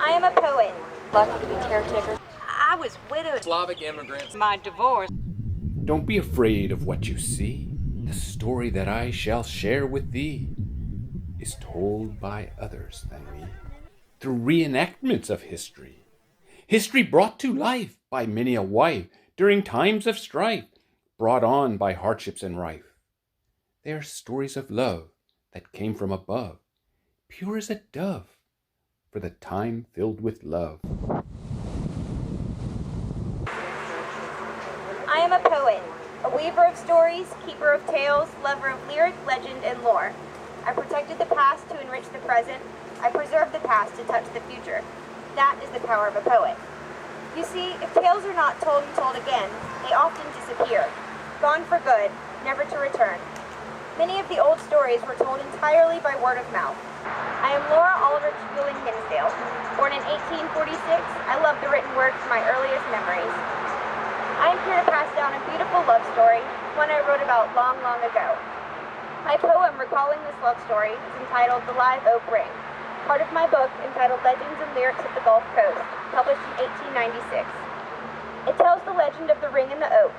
I am a poet. Lucky to be caretaker. I was widowed. Slavic immigrants. My divorce. Don't be afraid of what you see. The story that I shall share with thee is told by others than me, through reenactments of history. History brought to life by many a wife during times of strife, brought on by hardships and rife. They are stories of love that came from above, pure as a dove, for the time filled with love. I am a poet, a weaver of stories, keeper of tales, lover of lyric, legend, and lore. I protected the past to enrich the present. I preserved the past to touch the future. That is the power of a poet. You see, if tales are not told and told again, they often disappear, gone for good, never to return. Many of the old stories were told entirely by word of mouth. I am Laura Aldrich Willie Hinsdale. Born in 1846, I love the written word from my earliest memories. I am here to pass down a beautiful love story, one I wrote about long, long ago. My poem recalling this love story is entitled The Live Oak Ring, part of my book entitled Legends and Lyrics of the Gulf Coast, published in 1896. It tells the legend of the ring and the oak,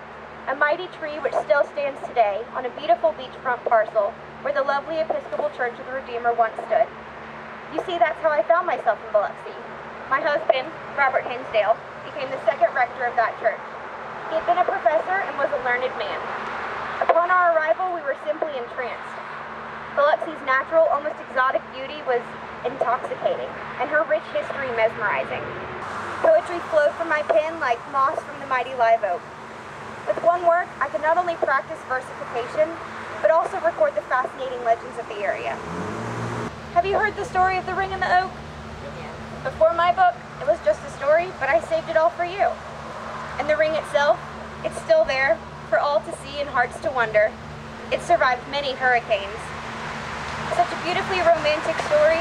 a mighty tree which still stands today on a beautiful beachfront parcel where the lovely Episcopal Church of the Redeemer once stood. You see, that's how I found myself in Biloxi. My husband, Robert Hinsdale, became the second rector of that church. He had been a professor and was a learned man. Upon our arrival, we were simply entranced. Biloxi's natural, almost exotic beauty was intoxicating, and her rich history mesmerizing. Poetry flowed from my pen like moss from the mighty live oak. With one work, I could not only practice versification, but also record the fascinating legends of the area. Have you heard the story of the ring and the oak? Before my book, it was just a story, but I saved it all for you. And the ring itself, it's still there, for all to see and hearts to wonder. It survived many hurricanes. Such a beautifully romantic story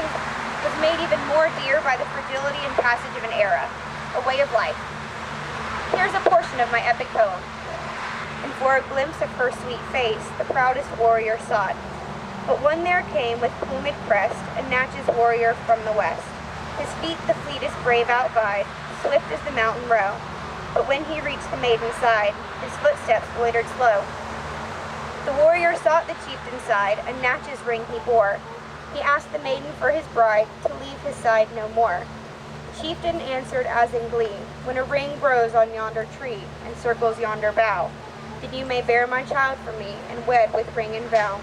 was made even more dear by the fragility and passage of an era, a way of life. Here's a portion of my epic poem. And for a glimpse of her sweet face, the proudest warrior sought. But one there came with plumage crest, a Natchez warrior from the west. His feet the fleetest brave outvied, swift as the mountain roe. But when he reached the maiden's side, his footsteps loitered slow. The warrior sought the chieftain's side, a Natchez ring he bore. He asked the maiden for his bride, to leave his side no more. The chieftain answered as in glee, when a ring grows on yonder tree, and circles yonder bough, then you may bear my child for me, and wed with ring and vow.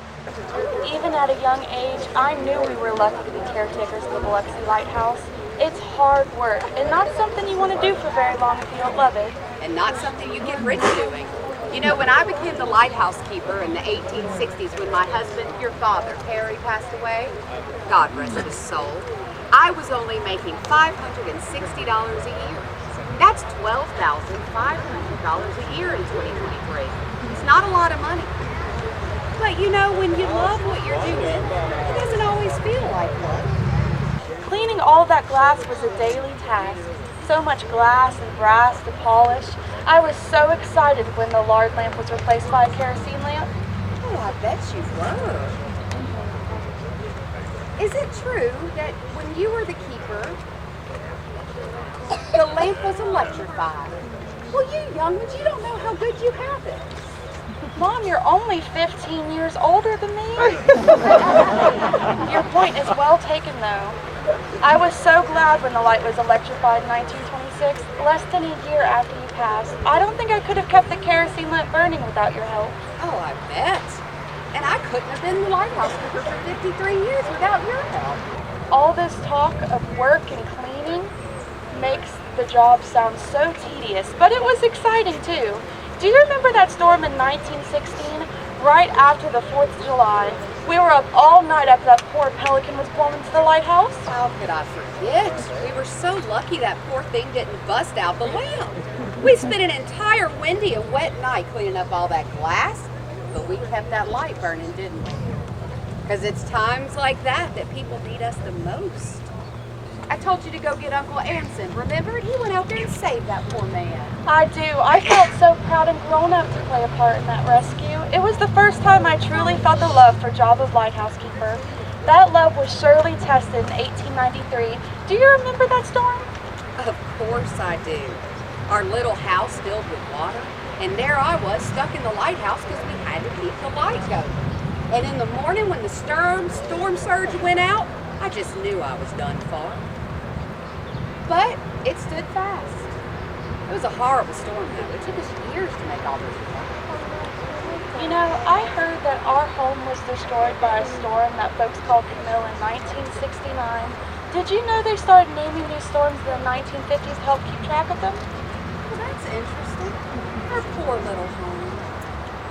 Even at a young age, I knew we were lucky to be caretakers of the Biloxi Lighthouse. It's hard work, and not something you want to do for very long if you don't love it. And not something you get rich doing. You know, when I became the lighthouse keeper in the 1860s, when my husband, your father, Harry, passed away, God rest his soul, I was only making $560 a year. That's $12,500 a year in 2023. It's not a lot of money. But you know, when you love what you're doing, it doesn't always feel like love. Cleaning all that glass was a daily task. So much glass and brass to polish. I was so excited when the lard lamp was replaced by a kerosene lamp. Oh, I bet you were. Is it true that when you were the keeper, the lamp was electrified? Well, you youngins, you don't know how good you have it. Mom, you're only 15 years older than me. Your point is well taken, though. I was so glad when the light was electrified in 1926, less than a year after you passed. I don't think I could have kept the kerosene lamp burning without your help. Oh, I bet. And I couldn't have been the lighthouse keeper for 53 years without your help. All this talk of work and cleaning makes the job sound so tedious, but it was exciting too. Do you remember that storm in 1916, right after the 4th of July? We were up all night after that poor pelican was blown into the lighthouse. How could I forget? We were so lucky that poor thing didn't bust out the lamp. We spent an entire windy and wet night cleaning up all that glass, but we kept that light burning, didn't we? Because it's times like that that people need us the most. I told you to go get Uncle Anson. Remember? He went out there and saved that poor man. I do. I felt so proud and grown up to play a part in that rescue. It was the first time I truly felt the love for job of lighthouse keeper. That love was surely tested in 1893 Do you remember that storm? Of course I do. Our little house filled with water, and there I was stuck in the lighthouse because we had to keep the light going. And in the morning when the storm surge went out, I just knew I was done for. But it stood fast. It was a horrible storm though. It took us years to make all this work. You know, I heard that our home was destroyed by a storm that folks called Camille in 1969. Did you know they started naming these storms in the 1950s to help keep track of them? Well, that's interesting. Our poor little home.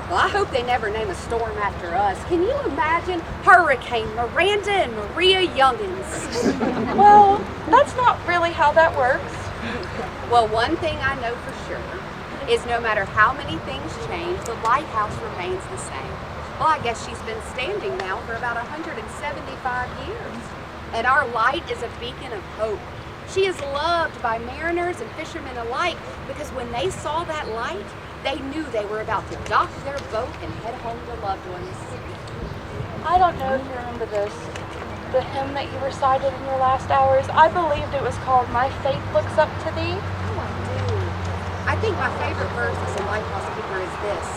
Well, I hope they never name a storm after us. Can you imagine Hurricane Miranda and Maria Younghans? Well, that's not really how that works. Well, one thing I know for sure is no matter how many things change, the lighthouse remains the same. Well, I guess she's been standing now for about 175 years. And our light is a beacon of hope. She is loved by mariners and fishermen alike because when they saw that light, they knew they were about to dock their boat and head home to loved ones. I don't know if you remember this. The hymn that you recited in your last hours, I believed it was called My Faith Looks Up to Thee. Oh, I do. I think my favorite verse as a lighthouse keeper is this.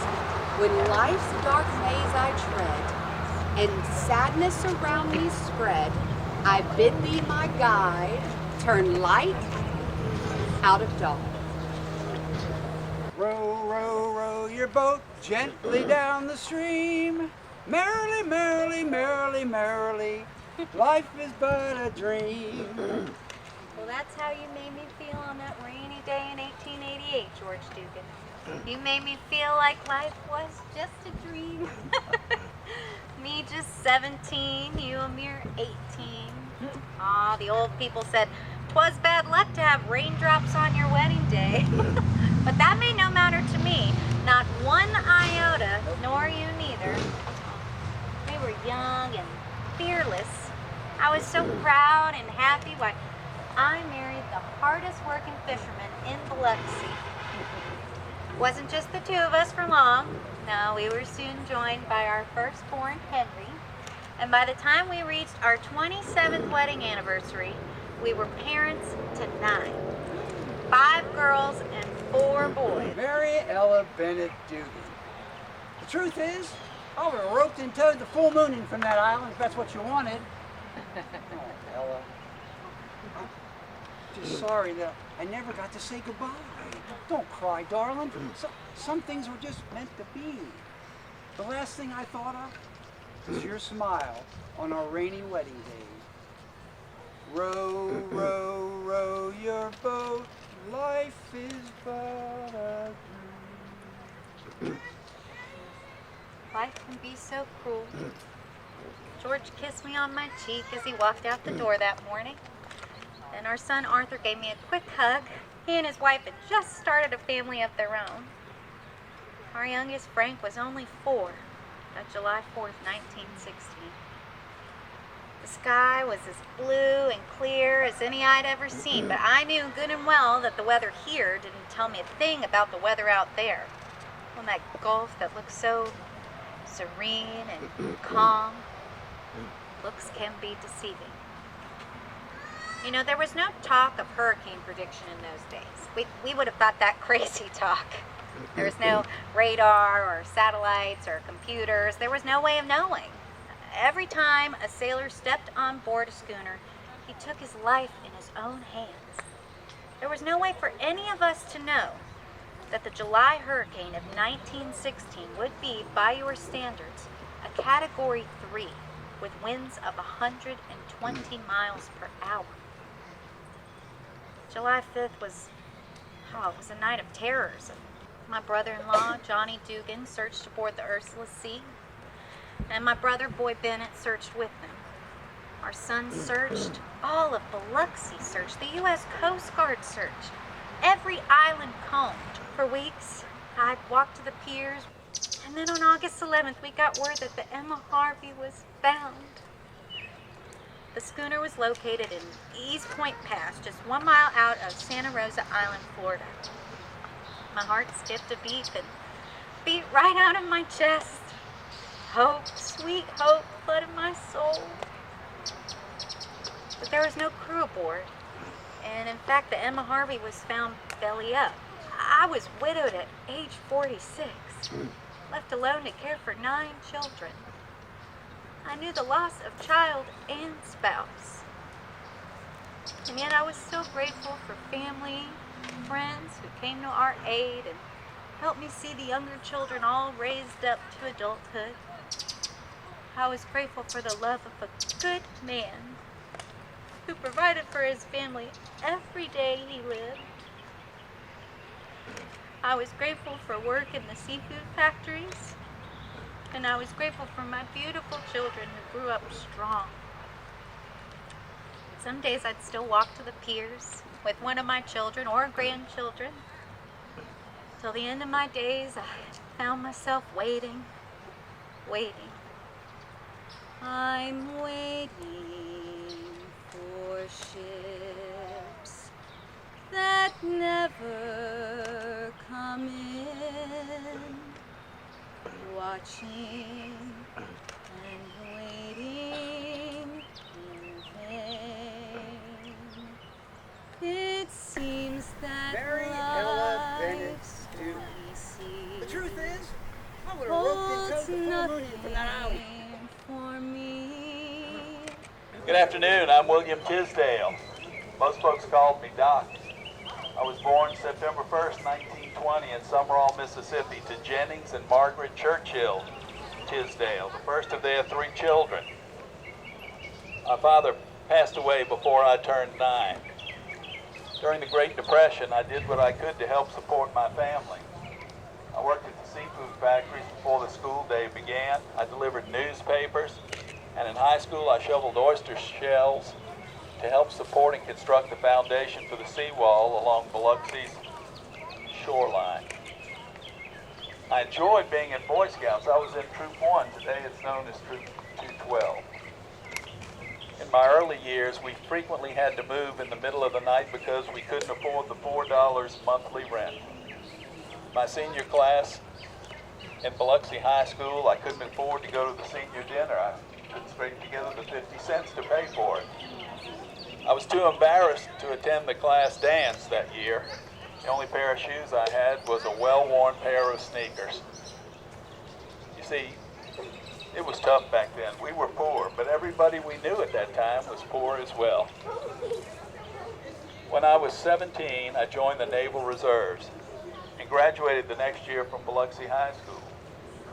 When life's dark maze I tread, and sadness around me spread, I bid thee, my guide, turn light out of dark. Row, row, row your boat gently down the stream. Merrily, merrily, merrily, merrily, life is but a dream. Well, that's how you made me feel on that rainy day in 1888, George Duggan. You made me feel like life was just a dream. Me just 17, you a mere 18. Aw, the old people said, 'twas bad luck to have raindrops on your wedding day. But that made no matter to me, not one iota, nor you neither. We were young and fearless. I was so proud and happy. Why, I married the hardest working fisherman in Biloxi. Wasn't just the two of us for long. No, we were soon joined by our firstborn, Henry. And by the time we reached our 27th wedding anniversary, we were parents to 9. 5 girls and 4 boys. Mary Ella Bennet Duggan. The truth is, I would have roped and towed the full moon in from that island if that's what you wanted. Oh, Ella. I'm just sorry that I never got to say goodbye. Don't cry, darling. Some things were just meant to be. The last thing I thought of was your smile on our rainy wedding day. Row, row, row your boat. Life is but a dream. Life can be so cruel. George kissed me on my cheek as he walked out the door that morning. And our son Arthur gave me a quick hug. He and his wife had just started a family of their own. Our youngest, Frank, was only 4, on July 4th, 1916. The sky was as blue and clear as any I'd ever seen, but I knew good and well that the weather here didn't tell me a thing about the weather out there. On that gulf that looks so serene and calm, looks can be deceiving. You know, there was no talk of hurricane prediction in those days. We would have thought that crazy talk. There was no radar or satellites or computers. There was no way of knowing. Every time a sailor stepped on board a schooner, he took his life in his own hands. There was no way for any of us to know that the July hurricane of 1916 would be, by your standards, a Category 3 with winds of 120 miles per hour. July 5th was a night of terrors. My brother-in-law, Johnny Duggan, searched aboard the Ursula C, and my brother, Boy Bennet, searched with them. Our son searched. All of Biloxi searched. The U.S. Coast Guard searched. Every island combed. For weeks, I walked to the piers, and then on August 11th, we got word that the Emma Harvey was found. The schooner was located in East Point Pass, just 1 mile out of Santa Rosa Island, Florida. My heart skipped a beat and beat right out of my chest. Hope, sweet hope, flooded my soul. but there was no crew aboard. And in fact, the Emma Harvey was found belly up. I was widowed at age 46, left alone to care for 9 children. I knew the loss of child and spouse. And yet I was so grateful for family, friends who came to our aid and helped me see the younger children all raised up to adulthood. I was grateful for the love of a good man who provided for his family every day he lived. I was grateful for work in the seafood factories, and I was grateful for my beautiful children who grew up strong. Some days I'd still walk to the piers with one of my children or grandchildren. Till the end of my days, I found myself waiting. I'm waiting for ships that never come in, watching and waiting in vain. It seems that Mary Ella Bennet life's Duggan. only sea The truth is, I would have roped holds into the full moon from that island. nothing for me. Good afternoon, I'm William Tisdale. Most folks called me Doc. I was born September 1st, 1920 in Summerall, Mississippi to Jennings and Margaret Churchill Tisdale, the first of their 3 children. My father passed away before I turned 9. During the Great Depression, I did what I could to help support my family. I worked at the seafood factories before the school day began. I delivered newspapers, and in high school I shoveled oyster shells to help support and construct the foundation for the seawall along Biloxi's shoreline. I enjoyed being in Boy Scouts. I was in Troop 1. Today it's known as Troop 212. In my early years, we frequently had to move in the middle of the night because we couldn't afford the $4 monthly rent. My senior class in Biloxi High School, I couldn't afford to go to the senior dinner. I couldn't scrape together the 50 cents to pay for it. I was too embarrassed to attend the class dance that year. The only pair of shoes I had was a well-worn pair of sneakers. You see, it was tough back then. We were poor, but everybody we knew at that time was poor as well. When I was 17, I joined the Naval Reserves and graduated the next year from Biloxi High School,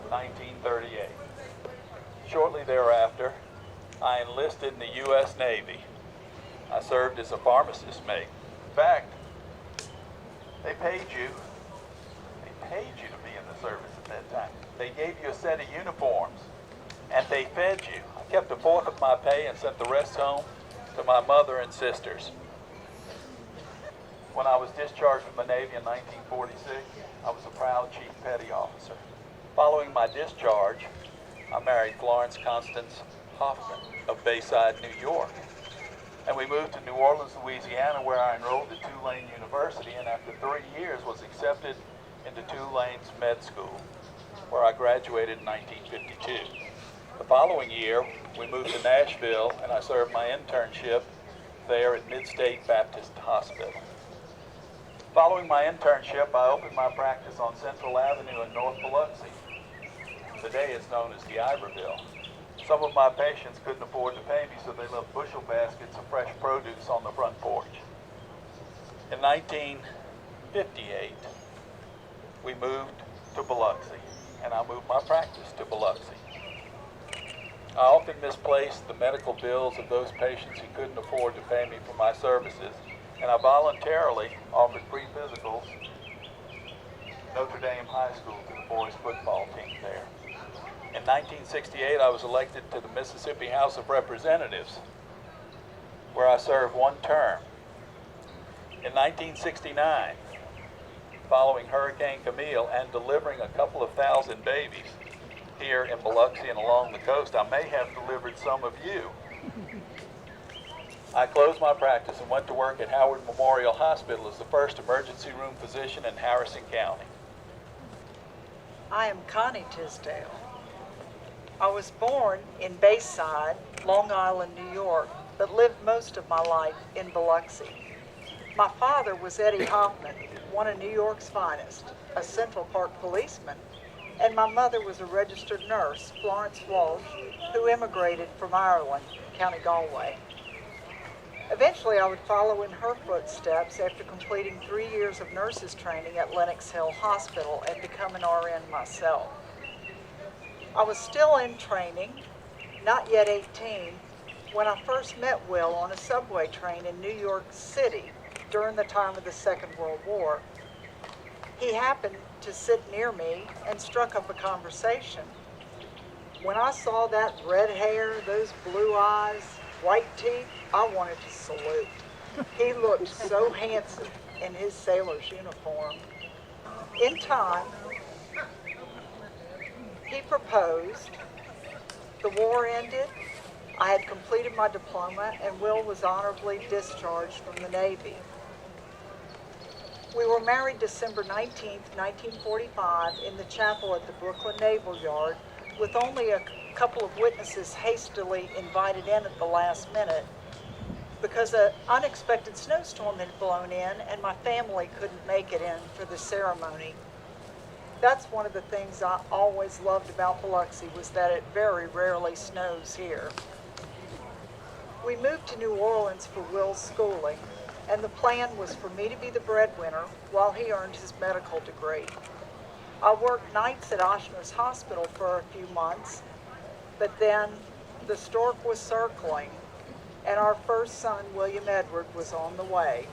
1938. Shortly thereafter, I enlisted in the U.S. Navy. I served as a pharmacist mate. In fact, they paid you to be in the service at that time. They gave you a set of uniforms, and they fed you. I kept a fourth of my pay and sent the rest home to my mother and sisters. When I was discharged from the Navy in 1946, I was a proud Chief Petty Officer. Following my discharge, I married Florence Constance Hoffman of Bayside, New York. And we moved to New Orleans, Louisiana, where I enrolled at Tulane University, and after 3 years was accepted into Tulane's med school, where I graduated in 1952. The following year, we moved to Nashville, and I served my internship there at Mid-State Baptist Hospital. Following my internship, I opened my practice on Central Avenue in North Biloxi. Today it's known as the Iberville. Some of my patients couldn't afford to pay me, so they left bushel baskets of fresh produce on the front porch. In 1958, we moved to Biloxi, and I moved my practice to Biloxi. I often misplaced the medical bills of those patients who couldn't afford to pay me for my services, and I voluntarily offered free physicals at Notre Dame High School to the boys' football team there. In 1968, I was elected to the Mississippi House of Representatives, where I served 1 term. In 1969, following Hurricane Camille and delivering a couple of thousand babies here in Biloxi and along the coast, I may have delivered some of you. I closed my practice and went to work at Howard Memorial Hospital as the first emergency room physician in Harrison County. I am Connie Tisdale. I was born in Bayside, Long Island, New York, but lived most of my life in Biloxi. My father was Eddie Hoffman, one of New York's finest, a Central Park policeman, and my mother was a registered nurse, Florence Walsh, who immigrated from Ireland, County Galway. Eventually, I would follow in her footsteps after completing 3 years of nurses training at Lenox Hill Hospital and become an RN myself. I was still in training, not yet 18, when I first met Will on a subway train in New York City during the time of the Second World War. He happened to sit near me and struck up a conversation. When I saw that red hair, those blue eyes, white teeth, I wanted to salute. He looked so handsome in his sailor's uniform. In time, he proposed. The war ended. I had completed my diploma, and Will was honorably discharged from the Navy. We were married December 19, 1945, in the chapel at the Brooklyn Naval Yard, with only a couple of witnesses hastily invited in at the last minute because an unexpected snowstorm had blown in and my family couldn't make it in for the ceremony. That's one of the things I always loved about Biloxi, was that it very rarely snows here. We moved to New Orleans for Will's schooling, and the plan was for me to be the breadwinner while he earned his medical degree. I worked nights at Ochsner's Hospital for a few months, but then the stork was circling, and our first son, William Edward, was on the way.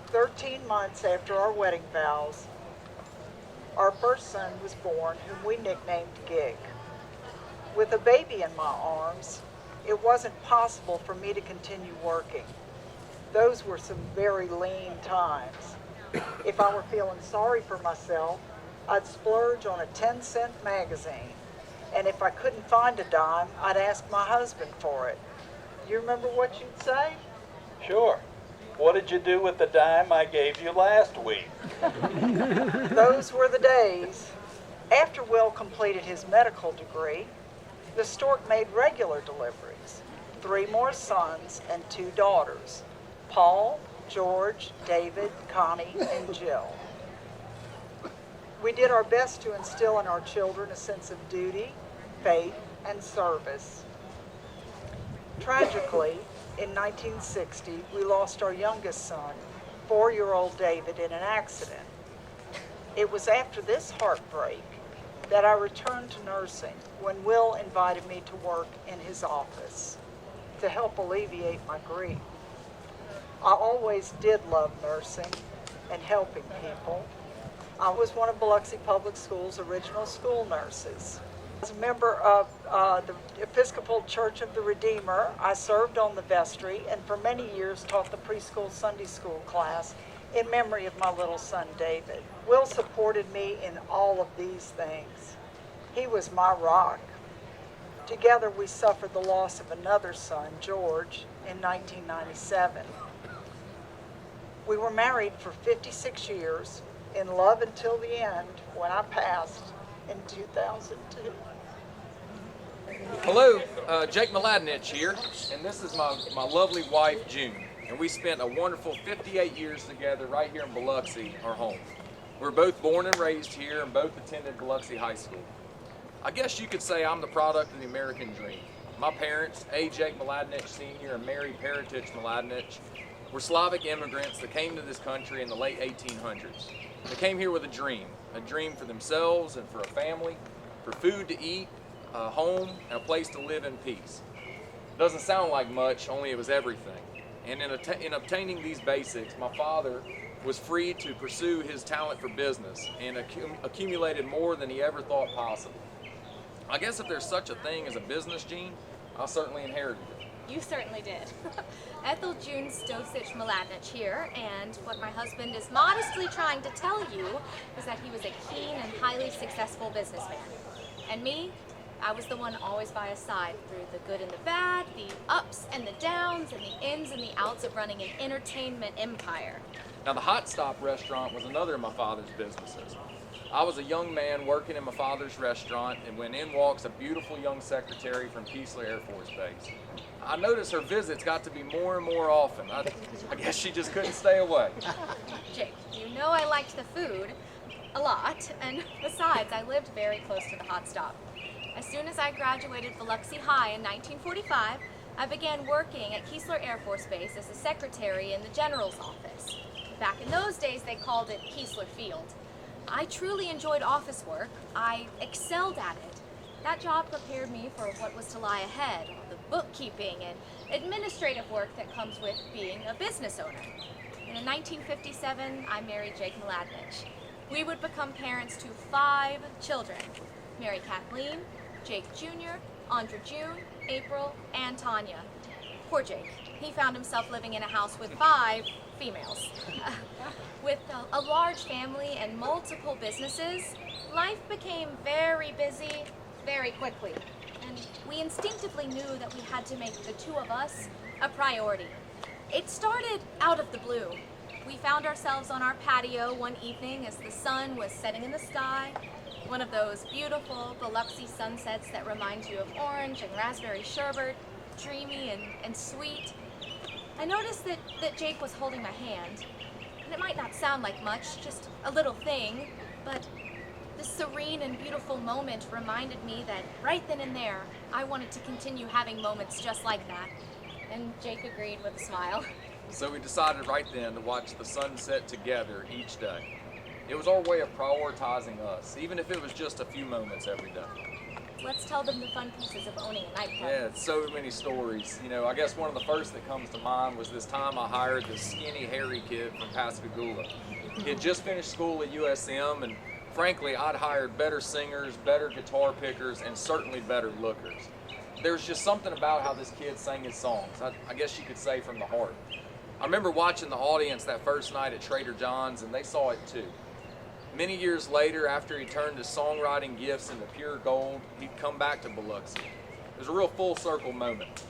13 months after our wedding vows, our first son was born, whom we nicknamed Gig. With a baby in my arms, it wasn't possible for me to continue working. Those were some very lean times. If I were feeling sorry for myself, I'd splurge on a 10-cent magazine. And if I couldn't find a dime, I'd ask my husband for it. You remember what you'd say? Sure. What did you do with the dime I gave you last week? Those were the days. After Will completed his medical degree, the stork made regular deliveries. 3 more sons and 2 daughters, Paul, George, David, Connie, and Jill. We did our best to instill in our children a sense of duty, faith, and service. Tragically, in 1960, we lost our youngest son, 4-year-old David, in an accident. It was after this heartbreak that I returned to nursing when Will invited me to work in his office to help alleviate my grief. I always did love nursing and helping people. I was one of Biloxi Public Schools' original school nurses. As a member of the Episcopal Church of the Redeemer, I served on the vestry and for many years taught the preschool Sunday school class in memory of my little son, David. Will supported me in all of these things. He was my rock. Together we suffered the loss of another son, George, in 1997. We were married for 56 years, in love until the end, when I passed in 2002. Hello, Jake Mladinich here, and this is my lovely wife, June. And we spent a wonderful 58 years together right here in Biloxi, our home. We were both born and raised here and both attended Biloxi High School. I guess you could say I'm the product of the American dream. My parents, A. Jake Mladinich Sr. and Mary Peritich Mladinich, were Slavic immigrants that came to this country in the late 1800s. They came here with a dream for themselves and for a family, for food to eat, a home, and a place to live in peace. Doesn't sound like much, only it was everything. And in obtaining these basics, my father was free to pursue his talent for business and accumulated more than he ever thought possible. I guess if there's such a thing as a business gene, I certainly inherited it. You certainly did. Ethel June Stosich Mladinich here, and what my husband is modestly trying to tell you is that he was a keen and highly successful businessman. And me, I was the one always by his side through the good and the bad, the ups and the downs, and the ins and the outs of running an entertainment empire. Now, the Hot Stop restaurant was another of my father's businesses. I was a young man working in my father's restaurant, and when in walks a beautiful young secretary from Keesler Air Force Base. I noticed her visits got to be more and more often. I guess she just couldn't stay away. Jake, you know I liked the food a lot, and besides, I lived very close to the hot stop. As soon as I graduated Biloxi High in 1945, I began working at Keesler Air Force Base as a secretary in the general's office. Back in those days, they called it Keesler Field. I truly enjoyed office work. I excelled at it. That job prepared me for what was to lie ahead, all the bookkeeping and administrative work that comes with being a business owner. And in 1957, I married Jake Mladinich. We would become parents to 5 children: Mary Kathleen, Jake Jr., Andra June, April, and Tanya. Poor Jake. He found himself living in a house with 5 females. With a large family and multiple businesses, life became very busy very quickly, and we instinctively knew that we had to make the 2 of us a priority. It started out of the blue. We found ourselves on our patio one evening as the sun was setting in the sky, one of those beautiful Biloxi sunsets that remind you of orange and raspberry sherbet, dreamy and sweet. I noticed that Jake was holding my hand, and it might not sound like much, just a little thing, but this serene and beautiful moment reminded me that right then and there, I wanted to continue having moments just like that. And Jake agreed with a smile. So we decided right then to watch the sunset together each day. It was our way of prioritizing us, even if it was just a few moments every day. Let's tell them the fun pieces of owning a nightclub. Yeah, so many stories. You know, I guess one of the first that comes to mind was this time I hired this skinny, hairy kid from Pascagoula. He had just finished school at USM, and frankly, I'd hired better singers, better guitar pickers, and certainly better lookers. There's just something about how this kid sang his songs. I guess you could say from the heart. I remember watching the audience that first night at Trader John's, and they saw it too. Many years later, after he turned his songwriting gifts into pure gold, he'd come back to Biloxi. It was a real full circle moment.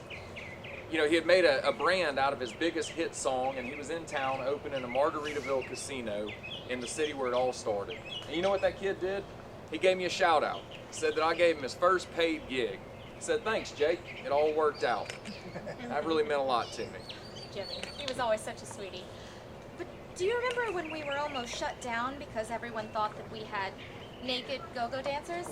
You know, he had made a brand out of his biggest hit song, and he was in town opening a Margaritaville casino in the city where it all started. And you know what that kid did? He gave me a shout out. Said that I gave him his first paid gig. He said, "Thanks, Jake. It all worked out." That really meant a lot to me. Jimmy, he was always such a sweetie. But do you remember when we were almost shut down because everyone thought that we had naked go-go dancers?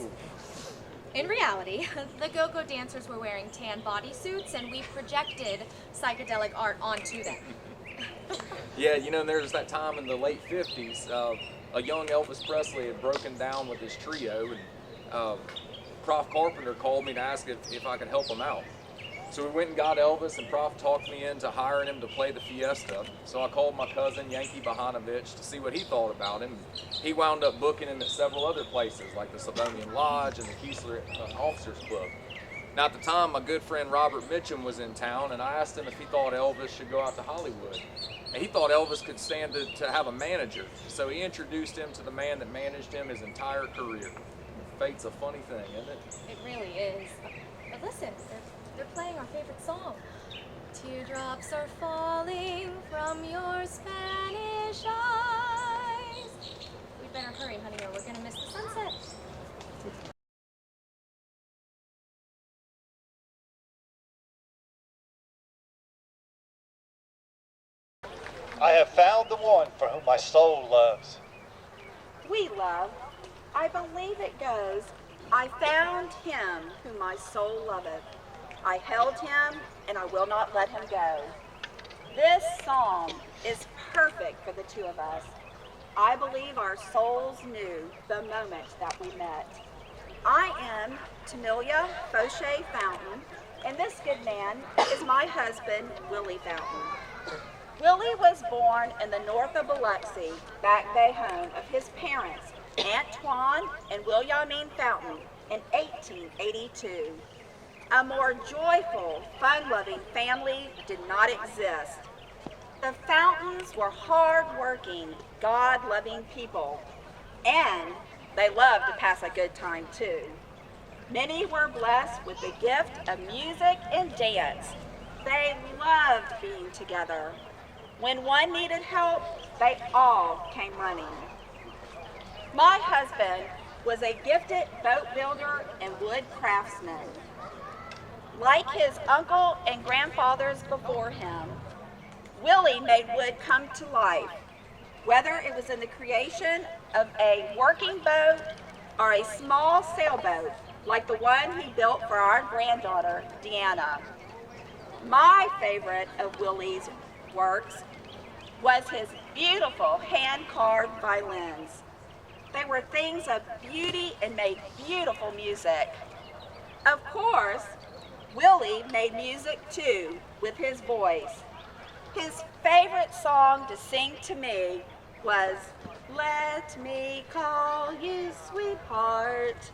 In reality, the go-go dancers were wearing tan bodysuits, and we projected psychedelic art onto them. Yeah, you know, there's that time in the late 50s, a young Elvis Presley had broken down with his trio, and Prof Carpenter called me to ask if I could help him out. So we went and got Elvis, and Prof talked me into hiring him to play the Fiesta. So I called my cousin, Yankee Bahanovich, to see what he thought about him. He wound up booking him at several other places, like the Slavonian Lodge and the Keesler Officers Club. Now, at the time, my good friend Robert Mitchum was in town, and I asked him if he thought Elvis should go out to Hollywood. And he thought Elvis could stand to have a manager. So he introduced him to the man that managed him his entire career. Fate's a funny thing, isn't it? It really is. But listen, they're playing our favorite song. Teardrops are falling from your Spanish eyes. We better hurry, honey, or we're gonna miss the sunset. I have found the one for whom my soul loves. We love. I believe it goes, I found him whom my soul loveth. I held him, and I will not let him go. This song is perfect for the 2 of us. I believe our souls knew the moment that we met. I am Tamelia Fauché Fountain, and this good man is my husband, Willie Fountain. Willie was born in the north of Biloxi, Back Bay home of his parents, Antoine and Williamine Fountain, in 1882. A more joyful, fun-loving family did not exist. The Fountains were hard-working, God-loving people, and they loved to pass a good time too. Many were blessed with the gift of music and dance. They loved being together. When one needed help, they all came running. My husband was a gifted boat builder and wood craftsman. Like his uncle and grandfathers before him, Willie made wood come to life, whether it was in the creation of a working boat or a small sailboat like the one he built for our granddaughter, Deanna. My favorite of Willie's works was his beautiful hand-carved violins. They were things of beauty and made beautiful music. Of course, Willie made music too with his voice. His favorite song to sing to me was, "Let me call you sweetheart."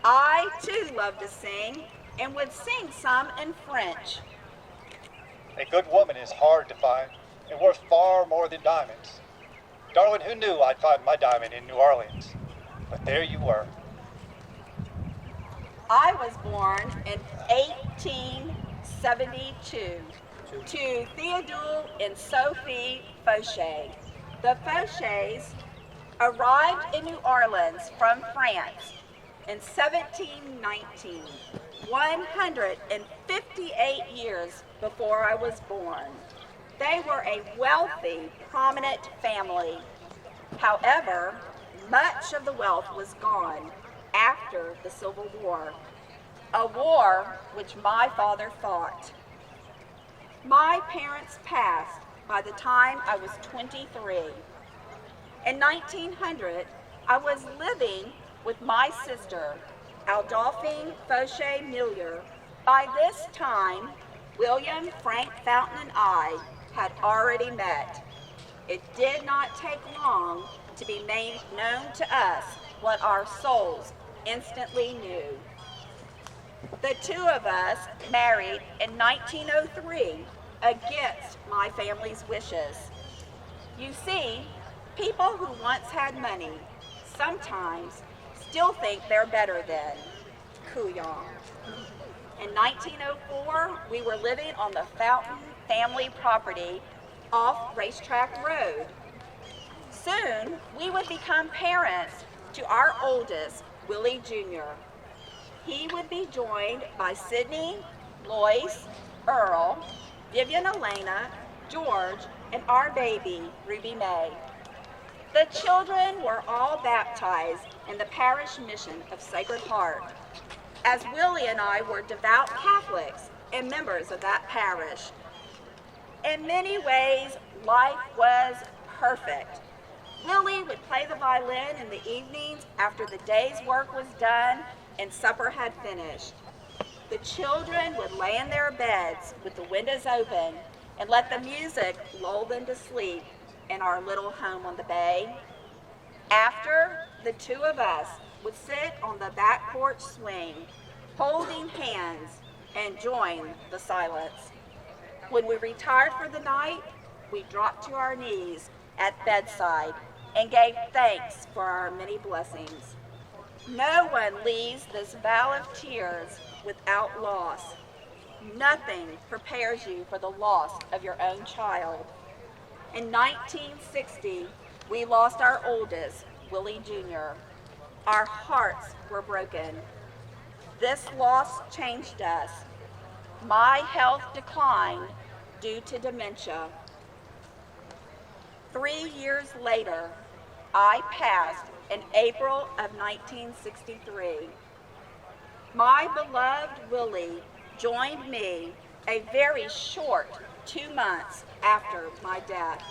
I too love to sing and would sing some in French. A good woman is hard to find and worth far more than diamonds. Darling, who knew I'd find my diamond in New Orleans? But there you were. I was born in 1872 to Theodule and Sophie Fauché. The Fauchés arrived in New Orleans from France in 1719, 158 years before I was born. They were a wealthy, prominent family. However, much of the wealth was gone after the Civil War, a war which my father fought. My parents passed by the time I was 23. In 1900, I was living with my sister, Adolphine Fauché Millier. By this time, William, Frank Fountain, and I had already met. It did not take long to be made known to us what our souls instantly knew. The two of us married in 1903 against my family's wishes. You see, people who once had money sometimes still think they're better than Couillon. In 1904, we were living on the Fountain family property off Racetrack Road. Soon, we would become parents to our oldest, Willie Jr. He would be joined by Sidney, Lois, Earl, Vivian Elena, George, and our baby, Ruby May. The children were all baptized in the parish mission of Sacred Heart, as Willie and I were devout Catholics and members of that parish. In many ways, life was perfect. Willie would play the violin in the evenings after the day's work was done and supper had finished. The children would lay in their beds with the windows open and let the music lull them to sleep in our little home on the bay. After, the two of us would sit on the back porch swing, holding hands, and join the silence. When we retired for the night, we dropped to our knees at bedside and gave thanks for our many blessings. No one leaves this valley of tears without loss. Nothing prepares you for the loss of your own child. In 1960, we lost our oldest, Willie Jr. Our hearts were broken. This loss changed us. My health declined due to dementia. 3 years later, I passed in April of 1963. My beloved Willie joined me a very short 2 months after my death.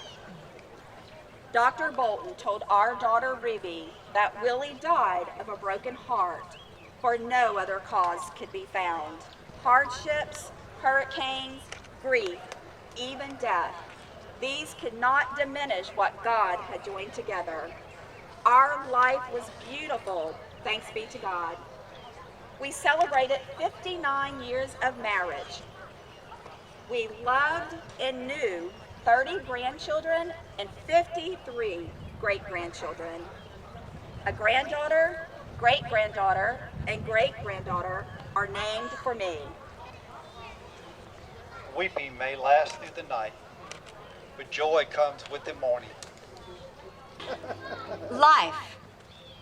Dr. Bolton told our daughter Ruby that Willie died of a broken heart, for no other cause could be found. Hardships, hurricanes, grief, even death, these could not diminish what God had joined together. Our life was beautiful, thanks be to God. We celebrated 59 years of marriage. We loved and knew 30 grandchildren and 53 great-grandchildren. A granddaughter, great-granddaughter, and great-granddaughter are named for me. Weeping may last through the night, but joy comes with the morning. Life,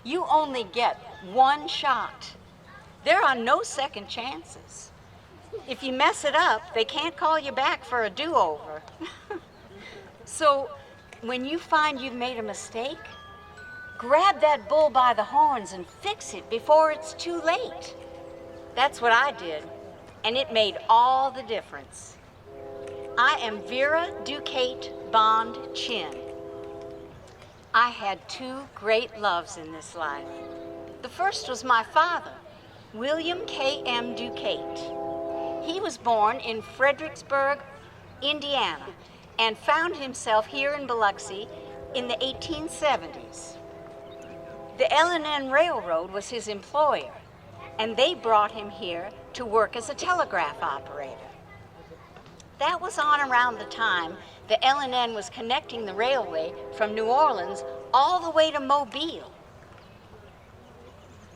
you only get one shot. There are no second chances. if you mess it up, they can't call you back for a do-over. So when you find you've made a mistake, grab that bull by the horns and fix it before it's too late. That's what I did, and it made all the difference. I am Vera Dukate Bond Chinn. I had two great loves in this life. The first was my father, William K.M. Dukate. He was born in Fredericksburg, Indiana, and found himself here in Biloxi in the 1870s. The L&N Railroad was his employer, and they brought him here to work as a telegraph operator. That was on around the time the L&N was connecting the railway from New Orleans all the way to Mobile.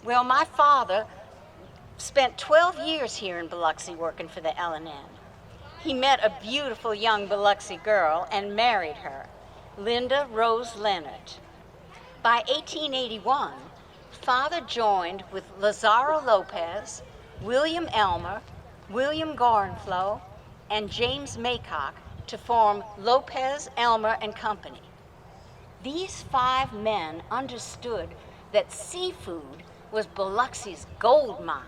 Well, my father spent 12 years here in Biloxi working for the L&N. He met a beautiful young Biloxi girl and married her, Linda Rose Leonard. By 1881, Father joined with Lazaro Lopez, William Elmer, William Gorenflow, and James Maycock to form Lopez, Elmer and Company. These 5 men understood that seafood was Biloxi's gold mine.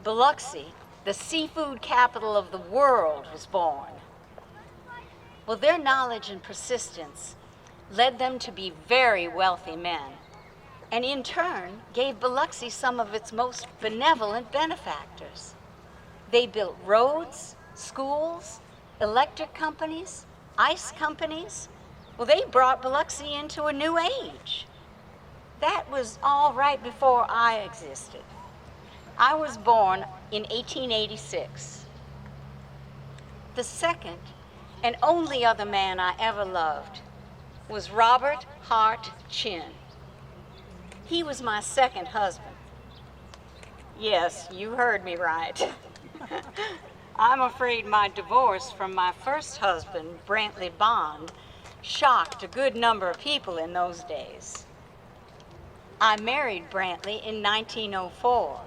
Biloxi, the seafood capital of the world, was born. Well, their knowledge and persistence led them to be very wealthy men, and in turn gave Biloxi some of its most benevolent benefactors. They built roads, schools, electric companies, ice companies. Well, they brought Biloxi into a new age. That was all right before I existed. I was born in 1886. The second and only other man I ever loved was Robert Hart Chinn. He was my second husband. Yes, you heard me right. I'm afraid my divorce from my first husband, Brantley Bond, shocked a good number of people in those days. I married Brantley in 1904.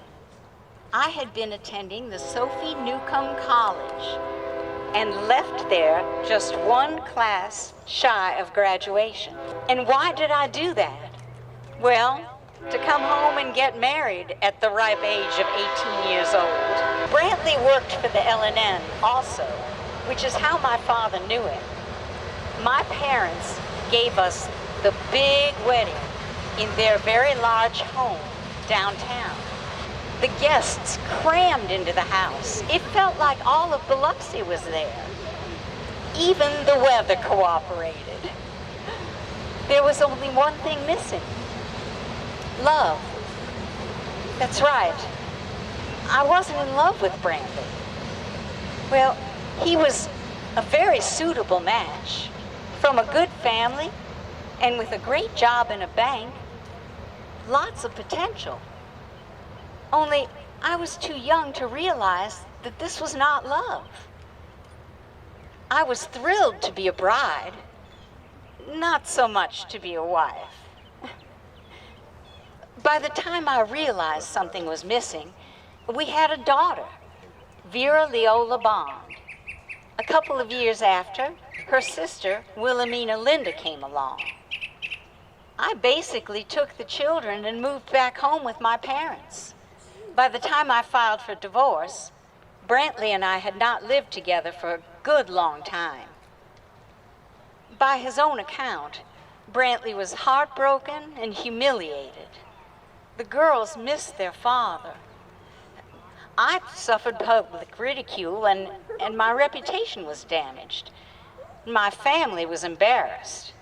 I had been attending the Sophie Newcomb College and left there just one class shy of graduation. And why did I do that? Well, to come home and get married at the ripe age of 18 years old. Brantley worked for the L&N also, which is how my father knew him. My parents gave us the big wedding in their very large home downtown. The guests crammed into the house. It felt like all of Biloxi was there. Even the weather cooperated. There was only one thing missing. Love. That's right. I wasn't in love with Brantley. Well, he was a very suitable match. From a good family and with a great job in a bank. Lots of potential. Only I was too young to realize that this was not love. I was thrilled to be a bride, not so much to be a wife. By the time I realized something was missing, we had a daughter, Vera Leola Bond. A couple of years after, her sister, Wilhelmina Linda, came along. I basically took the children and moved back home with my parents. By the time I filed for divorce, Brantley and I had not lived together for a good long time. By his own account, Brantley was heartbroken and humiliated. The girls missed their father. I suffered public ridicule and my reputation was damaged. My family was embarrassed.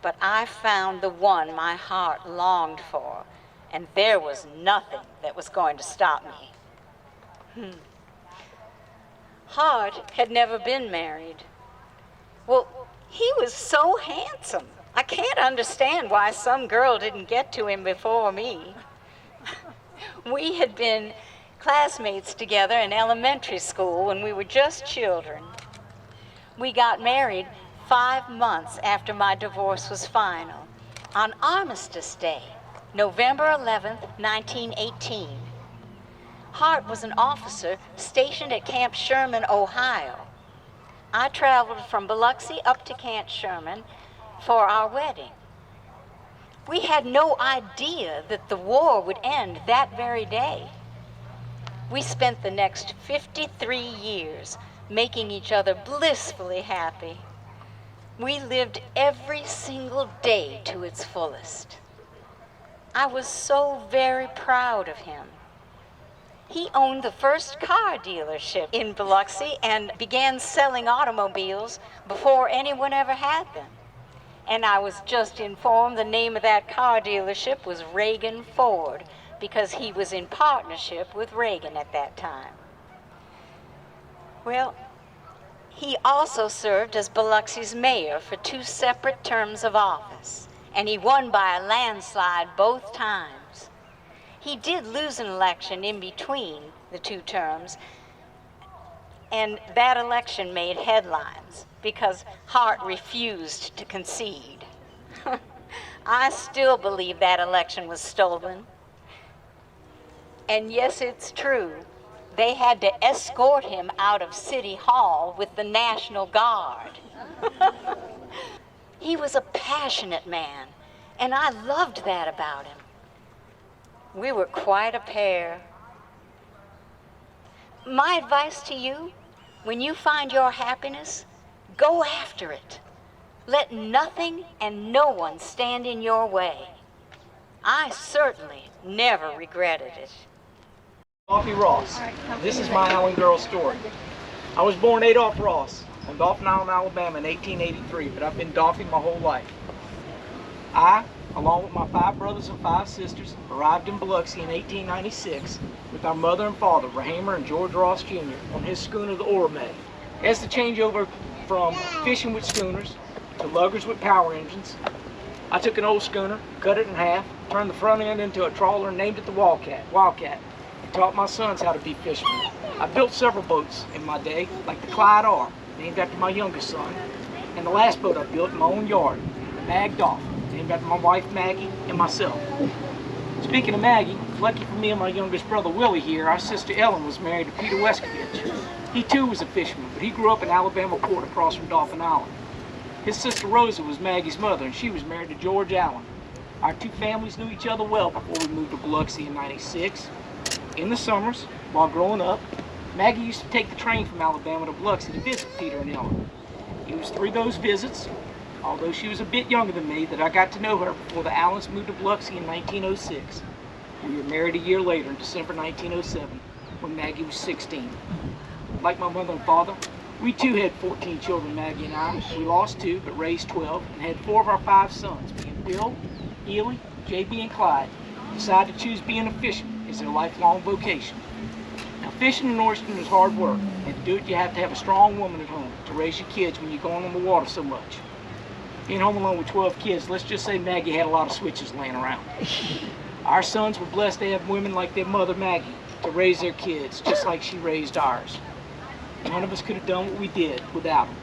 But I found the one my heart longed for, and there was nothing that was going to stop me. Hart had never been married. Well, he was so handsome. I can't understand why some girl didn't get to him before me. We had been classmates together in elementary school when we were just children. We got married 5 months after my divorce was final, on Armistice Day, November 11th, 1918. Hart was an officer stationed at Camp Sherman, Ohio. I traveled from Biloxi up to Camp Sherman for our wedding. We had no idea that the war would end that very day. We spent the next 53 years making each other blissfully happy. We lived every single day to its fullest. I was so very proud of him. He owned the first car dealership in Biloxi and began selling automobiles before anyone ever had them. And I was just informed the name of that car dealership was Reagan Ford, because he was in partnership with Reagan at that time. Well, he also served as Biloxi's mayor for 2 separate terms of office, and he won by a landslide both times. He did lose an election in between the 2 terms, and that election made headlines because Hart refused to concede. I still believe that election was stolen. And yes, it's true. They had to escort him out of City Hall with the National Guard. He was a passionate man, and I loved that about him. We were quite a pair. My advice to you, when you find your happiness, go after it. Let nothing and no one stand in your way. I certainly never regretted it. Doffie Ross. This is my Island girl story. I was born Adolph Ross on Dauphin Island, Alabama in 1883, but I've been Doffie my whole life. I, along with my 5 brothers and 5 sisters, arrived in Biloxi in 1896 with our mother and father, Rahamer and George Ross Jr., on his schooner, the Orme. As the changeover from fishing with schooners to luggers with power engines, I took an old schooner, cut it in half, turned the front end into a trawler and named it the Wildcat, and taught my sons how to be fishermen. I built several boats in my day, like the Clyde R, named after my youngest son, and the last boat I built in my own yard, the Mag Doff, named after my wife Maggie and myself. Speaking of Maggie, lucky for me and my youngest brother Willie here, our sister Ellen was married to Peter Weskovich. He too was a fisherman, but he grew up in Alabama Port across from Dauphin Island. His sister Rosa was Maggie's mother, and she was married to George Allen. Our 2 families knew each other well before we moved to Biloxi in '96. In the summers, while growing up, Maggie used to take the train from Alabama to Biloxi to visit Peter and Ellen. It was through those visits, although she was a bit younger than me, that I got to know her before the Allens moved to Biloxi in 1906. We were married a year later in December 1907, when Maggie was 16. Like my mother and father, we too had 14 children, Maggie and I. We lost 2, but raised 12, and had 4 of our 5 sons, being Bill, Ely, JB, and Clyde, decided to choose being a fisherman as their lifelong vocation. Now, fishing and oystering is hard work, and to do it you have to have a strong woman at home to raise your kids when you're going on the water so much. Being home alone with 12 kids, let's just say Maggie had a lot of switches laying around. Our sons were blessed to have women like their mother Maggie to raise their kids, just like she raised ours. None of us could have done what we did without them.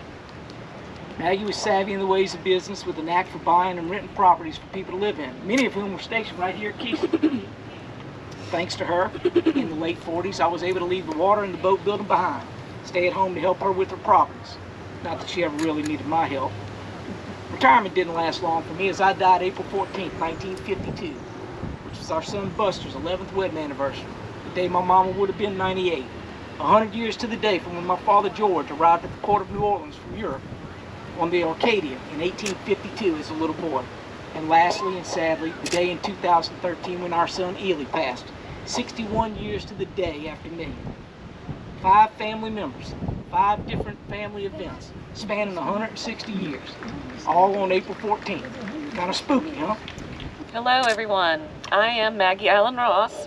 Maggie was savvy in the ways of business with a knack for buying and renting properties for people to live in, many of whom were stationed right here at Keystone. Thanks to her, in the late 40s, I was able to leave the water and the boat building behind, stay at home to help her with her properties. Not that she ever really needed my help. Retirement didn't last long for me, as I died April 14th, 1952, which was our son Buster's 11th wedding anniversary, the day my mama would have been 98. 100 years to the day from when my father George arrived at the port of New Orleans from Europe on the Arcadia in 1852 as a little boy. And lastly and sadly, the day in 2013 when our son Ely passed, 61 years to the day after me. 5 family members, 5 different family events, spanning 160 years, all on April 14th. Kind of spooky, huh? Hello everyone, I am Maggie Allen Ross.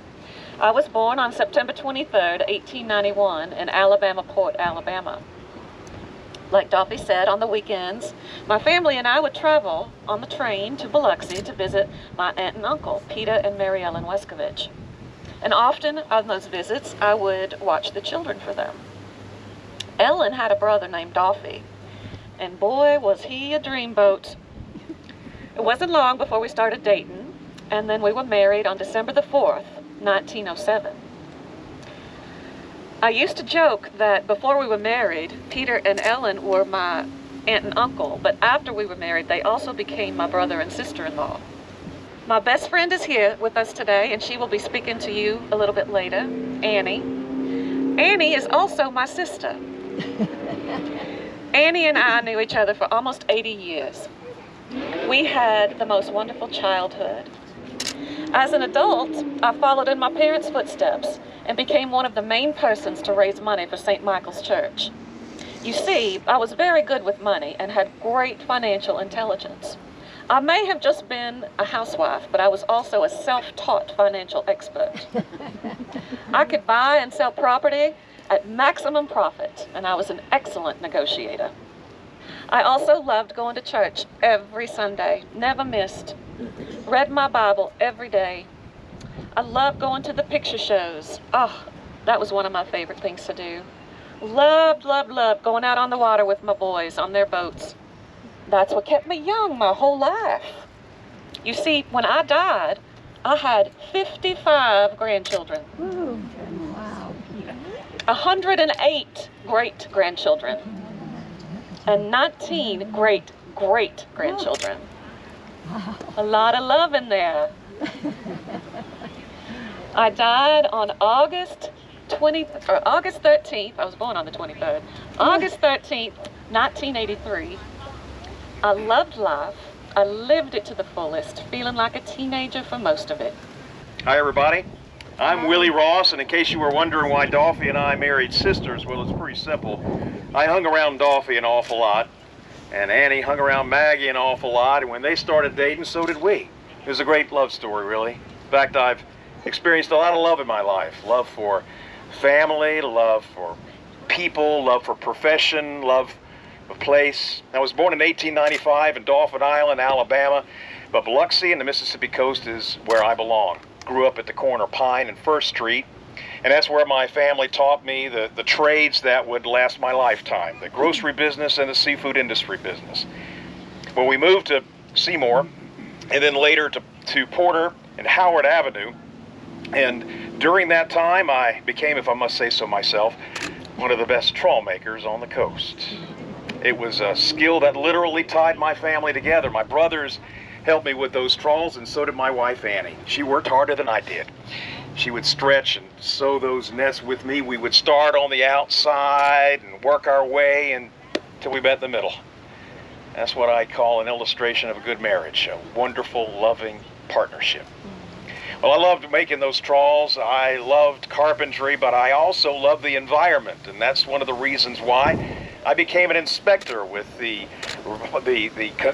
I was born on September 23rd, 1891 in Alabama Port, Alabama. Like Doffie said, on the weekends, my family and I would travel on the train to Biloxi to visit my aunt and uncle, Peter and Mary Ellen Weskovich. And often on those visits, I would watch the children for them. Ellen had a brother named Doffie, and boy, was he a dreamboat. It wasn't long before we started dating, and then we were married on December the 4th, 1907. I used to joke that before we were married, Peter and Ellen were my aunt and uncle, but after we were married, they also became my brother and sister-in-law. My best friend is here with us today, and she will be speaking to you a little bit later, Annie. Annie is also my sister. Annie and I knew each other for almost 80 years. We had the most wonderful childhood. As an adult, I followed in my parents' footsteps and became one of the main persons to raise money for St. Michael's Church. You see, I was very good with money and had great financial intelligence. I may have just been a housewife, but I was also a self-taught financial expert. I could buy and sell property at maximum profit, and I was an excellent negotiator. I also loved going to church every Sunday, never missed. Read my Bible every day. I loved going to the picture shows. Oh, that was one of my favorite things to do. Loved going out on the water with my boys on their boats. That's what kept me young my whole life. You see, when I died, I had 55 grandchildren. Ooh, wow. 108 great-grandchildren. And 19 great-great-grandchildren. A lot of love in there. I died on August 13th. I was born on the 23rd. August 13th, 1983. I loved life. I lived it to the fullest, feeling like a teenager for most of it. Hi, everybody. I'm Willie Ross, and in case you were wondering why Doffie and I married sisters, well, it's pretty simple. I hung around Doffie an awful lot, and Annie hung around Maggie an awful lot, and when they started dating, so did we. It was a great love story, really. In fact, I've experienced a lot of love in my life. Love for family, love for people, love for profession, love of place. I was born in 1895 in Dauphin Island, Alabama, but Biloxi and the Mississippi coast is where I belong. Grew up at the corner Pine and First Street, and that's where my family taught me the trades that would last my lifetime, the grocery business and the seafood industry business. When we moved to Seymour, and then later to Porter and Howard Avenue, and during that time I became, if I must say so myself, one of the best trawl makers on the coast. It was a skill that literally tied my family together. My brothers helped me with those trawls, and so did my wife, Annie. She worked harder than I did. She would stretch and sew those nets with me. We would start on the outside and work our way until we met in the middle. That's what I call an illustration of a good marriage, a wonderful, loving partnership. Well, I loved making those trawls. I loved carpentry, but I also loved the environment, and that's one of the reasons why I became an inspector with the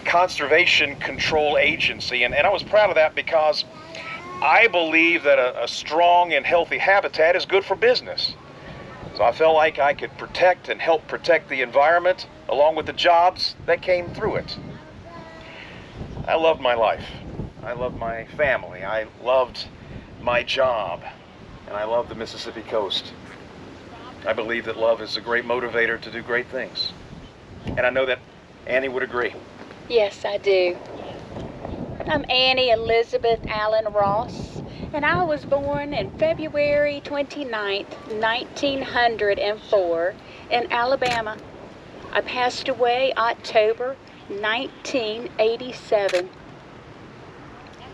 Conservation Control Agency, and I was proud of that because I believe that a strong and healthy habitat is good for business. So I felt like I could protect and help protect the environment along with the jobs that came through it. I loved my life. I loved my family. I loved my job, and I loved the Mississippi coast. I believe that love is a great motivator to do great things. And I know that Annie would agree. Yes, I do. I'm Annie Elizabeth Allen Ross, and I was born in February 29th, 1904 in Alabama. I passed away October 1987.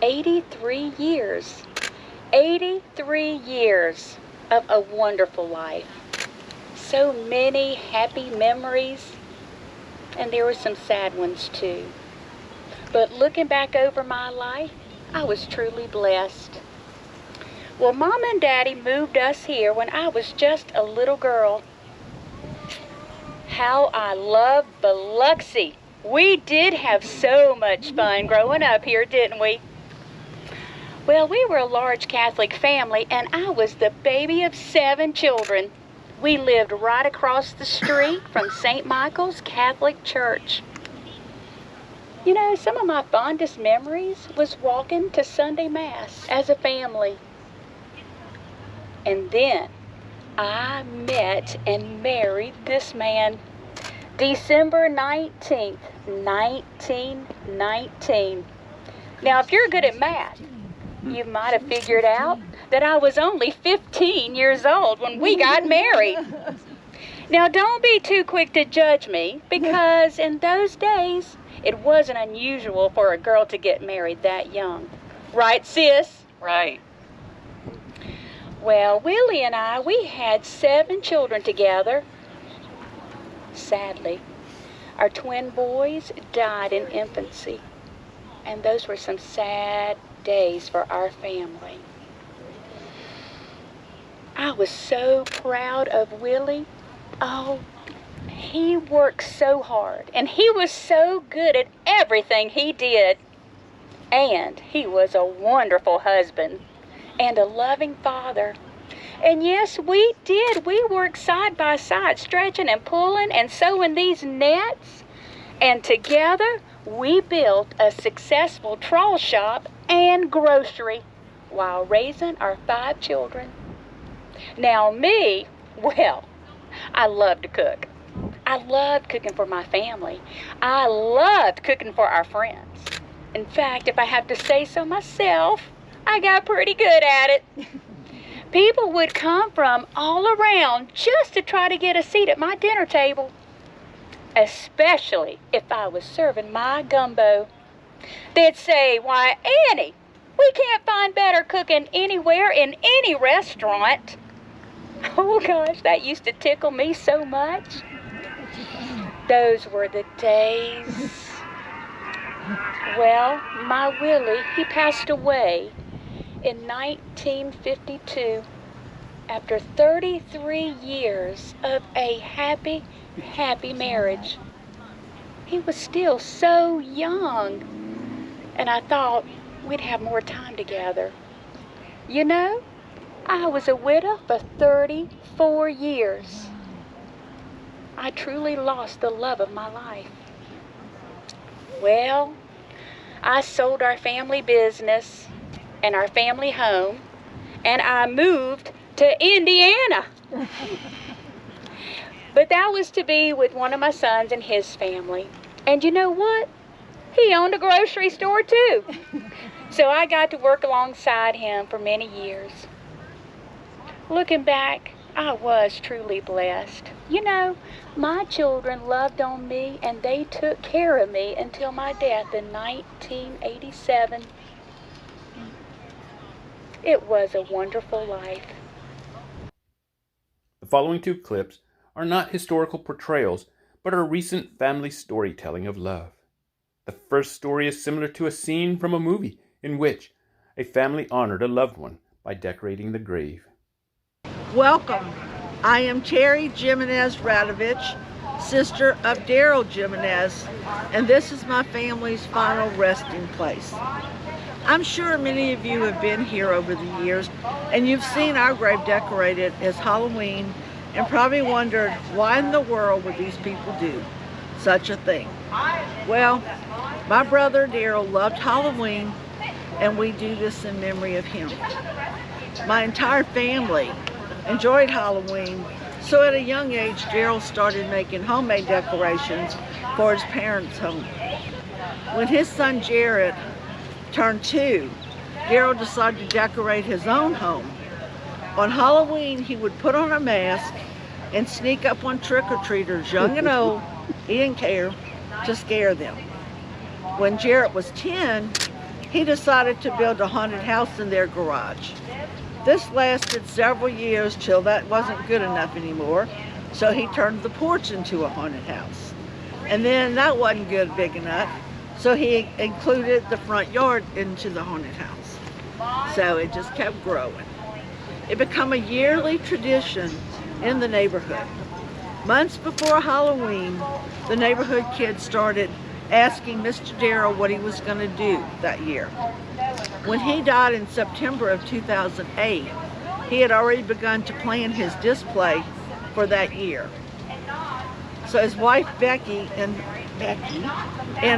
83 years. 83 years of a wonderful life. So many happy memories, and there were some sad ones too. But looking back over my life, I was truly blessed. Well, Mom and Daddy moved us here when I was just a little girl. How I love Biloxi. We did have so much fun growing up here, didn't we? Well, we were a large Catholic family, and I was the baby of 7 children. We lived right across the street from St. Michael's Catholic Church. You know, some of my fondest memories was walking to Sunday Mass as a family. And then I met and married this man. December 19th, 1919. Now, if you're good at math, you might have figured out that I was only 15 years old when we got married. Now, don't be too quick to judge me, because in those days, it wasn't unusual for a girl to get married that young. Right, sis? Right. Well, Willie and I, we had 7 children together. Sadly, our twin boys died in infancy, and those were some sad days for our family. I was so proud of Willie. Oh, he worked so hard, and he was so good at everything he did. And he was a wonderful husband and a loving father. And yes, we did. We worked side by side, stretching and pulling and sewing these nets. And together, we built a successful trawl shop and grocery while raising our 5 children. Now me, well, I love to cook. I loved cooking for my family. I loved cooking for our friends. In fact, if I have to say so myself, I got pretty good at it. People would come from all around just to try to get a seat at my dinner table, especially if I was serving my gumbo. They'd say, "Why, Annie, we can't find better cooking anywhere in any restaurant." Oh gosh, that used to tickle me so much. Those were the days. Well, my Willie, he passed away in 1952 after 33 years of a happy marriage. He was still so young, and I thought we'd have more time together. You know, I was a widow for 34 years. I truly lost the love of my life. Well, I sold our family business and our family home, and I moved to Indiana. But that was to be with one of my sons and his family. And you know what? He owned a grocery store too. So I got to work alongside him for many years. Looking back, I was truly blessed. You know, my children loved on me and they took care of me until my death in 1987. It was a wonderful life. The following 2 clips are not historical portrayals, but are recent family storytelling of love. The first story is similar to a scene from a movie in which a family honored a loved one by decorating the grave. Welcome. I am Terry Jiminez Radovich, sister of Daryl Jiminez, and this is my family's final resting place. I'm sure many of you have been here over the years, and you've seen our grave decorated as Halloween and probably wondered, why in the world would these people do such a thing? Well, my brother Daryl loved Halloween, and we do this in memory of him. My entire family enjoyed Halloween, so at a young age, Daryl started making homemade decorations for his parents' home. When his son Jared turned 2, Daryl decided to decorate his own home. On Halloween, he would put on a mask and sneak up on trick-or-treaters, young and old, he didn't care, to scare them. When Jared was 10, he decided to build a haunted house in their garage. This lasted several years till that wasn't good enough anymore, so he turned the porch into a haunted house. And then that wasn't big enough, so he included the front yard into the haunted house. So it just kept growing. It became a yearly tradition in the neighborhood. Months before Halloween, the neighborhood kids started asking Mr. Daryl what he was going to do that year. When he died in September of 2008, he had already begun to plan his display for that year. So his wife Becky and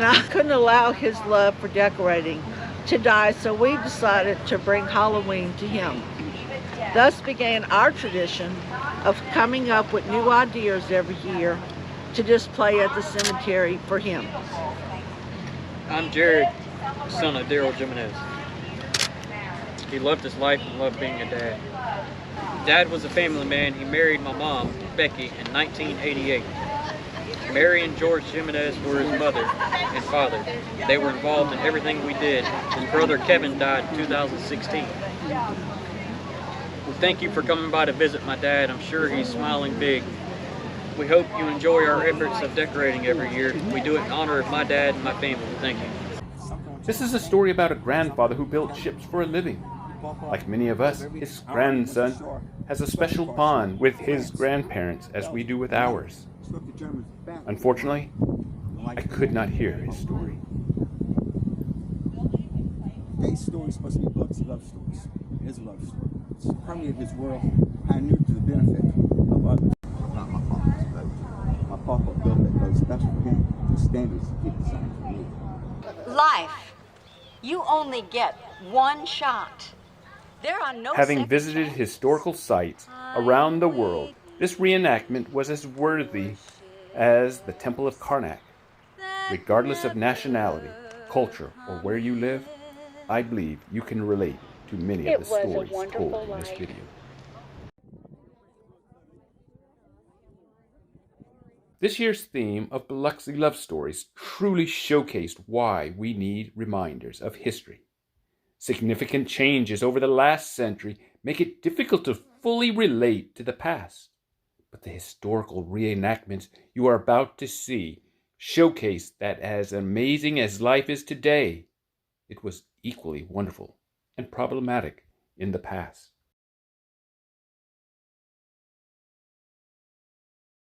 I couldn't allow his love for decorating to die, so we decided to bring Halloween to him. Thus began our tradition of coming up with new ideas every year to display at the cemetery for him. I'm Jared, son of Daryl Jiminez. He loved his life and loved being a dad. Dad was a family man. He married my mom, Becky, in 1988. Mary and George Jiminez were his mother and father. They were involved in everything we did. His brother Kevin died in 2016. We thank you for coming by to visit my dad. I'm sure he's smiling big. We hope you enjoy our efforts of decorating every year. We do it in honor of my dad and my family. Thank you. This is a story about a grandfather who built ships for a living. Like many of us, his grandson has a special bond with his grandparents as we do with ours. Unfortunately, I could not hear his story. These stories supposed to be Biloxi love stories. It is a love story. It's permeated his world, pioneered to the benefit of others. Not my father's boat. My papa built that boat special for him. The standards to keep the same for me. Life. You only get one shot. There are no Having visited historical sites around the world, this reenactment was as worthy as the Temple of Karnak. Regardless of nationality, culture, or where you live, I believe you can relate to many of the stories told in this video. This year's theme of Biloxi love stories truly showcased why we need reminders of history. Significant changes over the last century make it difficult to fully relate to the past. But the historical reenactments you are about to see showcase that as amazing as life is today, it was equally wonderful and problematic in the past.